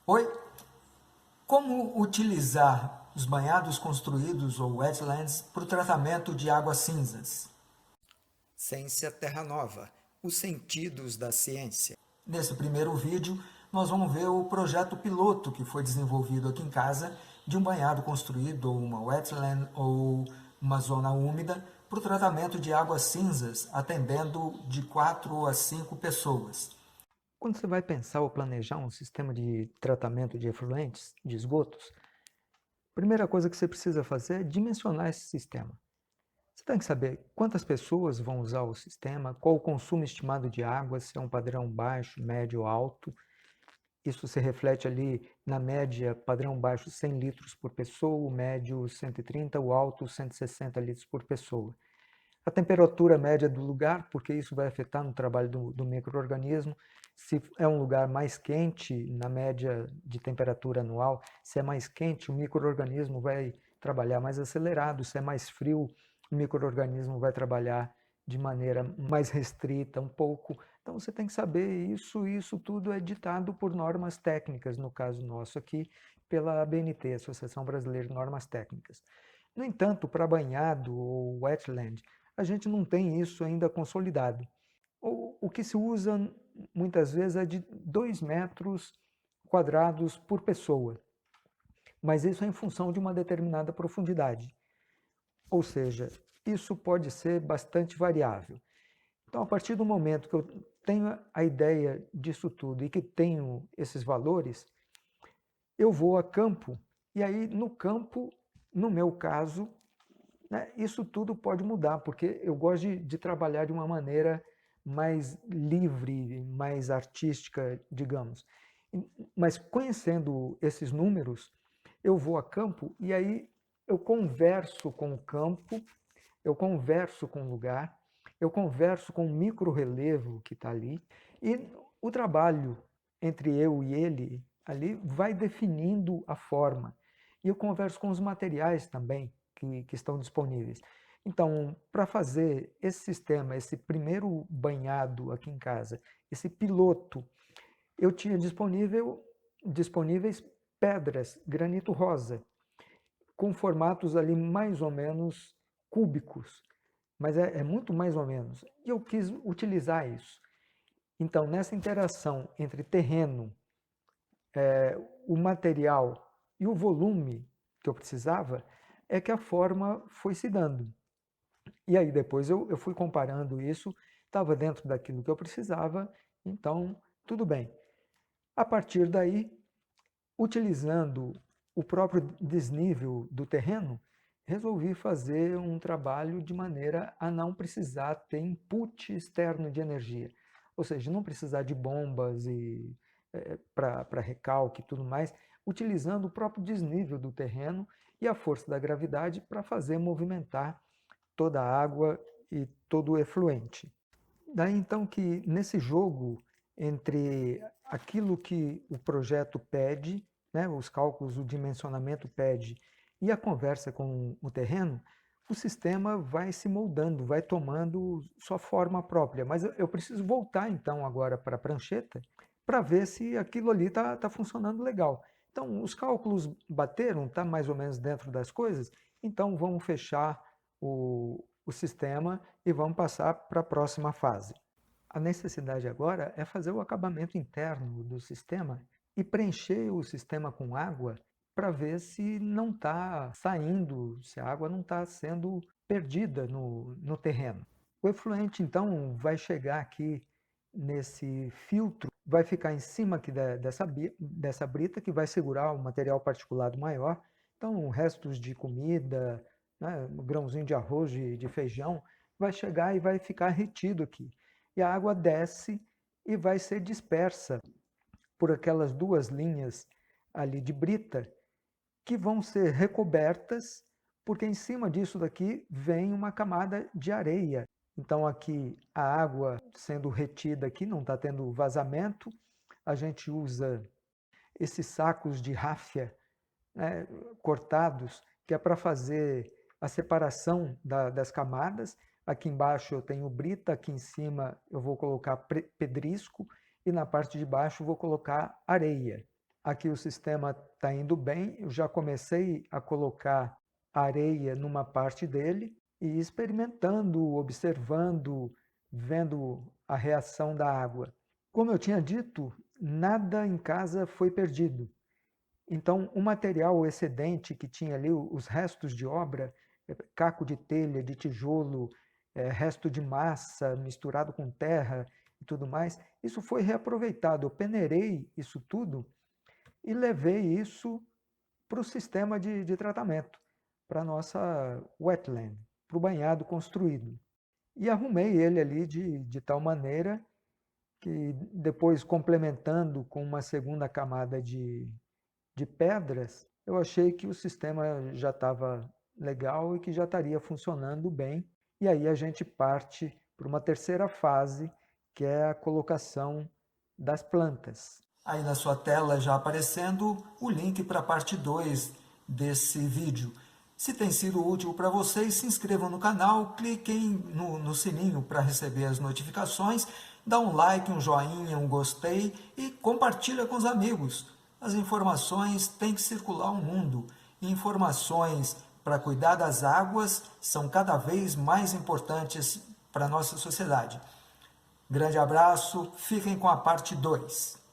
Oi, como utilizar os banhados construídos ou wetlands para o tratamento de águas cinzas? Ciência Terra Nova, os sentidos da ciência. Nesse primeiro vídeo, nós vamos ver o projeto piloto que foi desenvolvido aqui em casa de um banhado construído ou uma wetland ou uma zona úmida para o tratamento de águas cinzas, atendendo de 4 a 5 pessoas. Quando você vai pensar ou planejar um sistema de tratamento de efluentes, de esgotos, a primeira coisa que você precisa fazer é dimensionar esse sistema. Você tem que saber quantas pessoas vão usar o sistema, qual o consumo estimado de água, se é um padrão baixo, médio ou alto. Isso se reflete ali na média, padrão baixo 100 litros por pessoa, o médio 130, o alto 160 litros por pessoa. A temperatura média do lugar, porque isso vai afetar no trabalho do micro-organismo. Se é um lugar mais quente, na média de temperatura anual, se é mais quente, o micro-organismo vai trabalhar mais acelerado. Se é mais frio, o micro-organismo vai trabalhar de maneira mais restrita um pouco. Então você tem que saber isso, e isso tudo é ditado por normas técnicas, no caso nosso aqui, pela ABNT, Associação Brasileira de Normas Técnicas. No entanto, para banhado ou wetland, a gente não tem isso ainda consolidado. O que se usa muitas vezes é de 2 metros quadrados por pessoa, mas isso é em função de uma determinada profundidade. Ou seja, isso pode ser bastante variável. Então, a partir do momento que eu tenho a ideia disso tudo e que tenho esses valores, eu vou a campo, e aí no campo, no meu caso, né, isso tudo pode mudar, porque eu gosto de trabalhar de uma maneira mais livre, mais artística, digamos. Mas conhecendo esses números, eu vou a campo e aí eu converso com o campo, eu converso com o lugar, eu converso com o micro-relevo que está ali, e o trabalho entre eu e ele ali vai definindo a forma. E eu converso com os materiais também que estão disponíveis. Então, para fazer esse sistema, esse primeiro banhado aqui em casa, esse piloto, eu tinha disponíveis pedras, granito rosa, com formatos ali mais ou menos cúbicos, mas é muito mais ou menos. E eu quis utilizar isso. Então, nessa interação entre terreno, o material e o volume que eu precisava, é que a forma foi se dando. E aí depois eu fui comparando isso, estava dentro daquilo que eu precisava, então tudo bem. A partir daí, utilizando o próprio desnível do terreno, resolvi fazer um trabalho de maneira a não precisar ter input externo de energia. Ou seja, não precisar de bombas e para recalque e tudo mais, utilizando o próprio desnível do terreno e a força da gravidade para fazer movimentar toda a água e todo o efluente. Daí então que nesse jogo entre aquilo que o projeto pede, né, os cálculos, o dimensionamento pede, e a conversa com o terreno, o sistema vai se moldando, vai tomando sua forma própria. Mas eu preciso voltar então agora para a prancheta para ver se aquilo ali está funcionando legal. Então, os cálculos bateram, está mais ou menos dentro das coisas, então vamos fechar o sistema e vamos passar para a próxima fase. A necessidade agora é fazer o acabamento interno do sistema e preencher o sistema com água para ver se não está saindo, se a água não está sendo perdida no terreno. O efluente, então, vai chegar aqui nesse filtro, vai ficar em cima aqui dessa brita, que vai segurar o material particulado maior. Então, restos de comida, né, um grãozinho de arroz, de feijão, vai chegar e vai ficar retido aqui. E a água desce e vai ser dispersa por aquelas 2 linhas ali de brita, que vão ser recobertas, porque em cima disso daqui vem uma camada de areia. Então aqui a água sendo retida aqui, não está tendo vazamento, a gente usa esses sacos de ráfia, né, cortados, que é para fazer a separação das camadas. Aqui embaixo eu tenho brita, aqui em cima eu vou colocar pedrisco e na parte de baixo vou colocar areia. aqui o sistema está indo bem, eu já comecei a colocar areia numa parte dele e experimentando, observando, vendo a reação da água. Como eu tinha dito, nada em casa foi perdido. Então, o material excedente que tinha ali, os restos de obra, caco de telha, de tijolo, resto de massa misturado com terra e tudo mais, isso foi reaproveitado. Eu peneirei isso tudo e levei isso para o sistema de tratamento, para a nossa wetland, para o banhado construído. E arrumei ele ali de tal maneira que depois, complementando com uma segunda camada de pedras, eu achei que o sistema já estava legal e que já estaria funcionando bem. E aí a gente parte para uma terceira fase, que é a colocação das plantas. Aí na sua tela já aparecendo o link para a parte 2 desse vídeo. Se tem sido útil para vocês, se inscrevam no canal, cliquem no sininho para receber as notificações, dá um like, um joinha, um gostei e compartilha com os amigos. As informações têm que circular o mundo. E informações para cuidar das águas são cada vez mais importantes para a nossa sociedade. Grande abraço, fiquem com a parte 2.